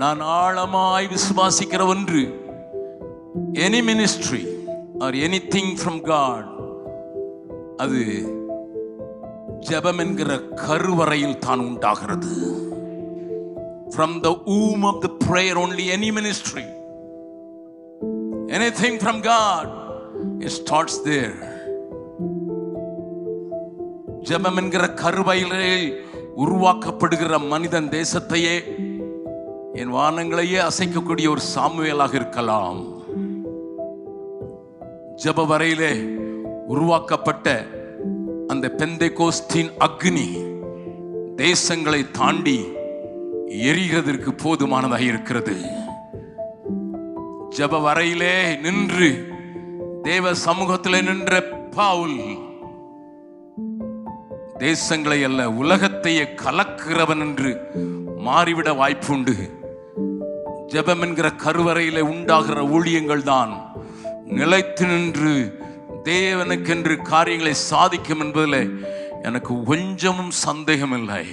நான் ஆழமாய் விசுவாசிக்கிற ஒன்று, any ministry or anything from God, அது ஜெபம் என்கிற கருவறையில் தான் உண்டாகிறது. From the womb of the prayer only, any ministry, anything from God, it starts there. ஜெபம் என்கிற கருவறையிலே உருவாக்கப்படுகிற மனிதன் தேசத்தையே, என் வானங்களையே அசைக்கக்கூடிய ஒரு சாமுவேலாக இருக்கலாம். ஜெப வரையிலே உருவாக்கப்பட்ட அந்த பெந்தேகோஸ்தின் அக்னி தேசங்களை தாண்டி எரிகிறதற்கு போதுமானதாக இருக்கிறது. ஜெப வரையிலே நின்று தேவ சமூகத்திலே நின்ற பவுல் தேசங்களை அல்ல உலகத்தையே கலக்கிறவன் என்று மாறிவிட வாய்ப்புண்டு. ஜெபம் என்கிற கருவறையிலே உண்டாகிற ஊழியங்கள் தான் நிலைத்து நின்று தேவனுக்கென்று காரியங்களை சாதிக்கும் என்பதில் எனக்கு கொஞ்சமும் சந்தேகம் இல்லை.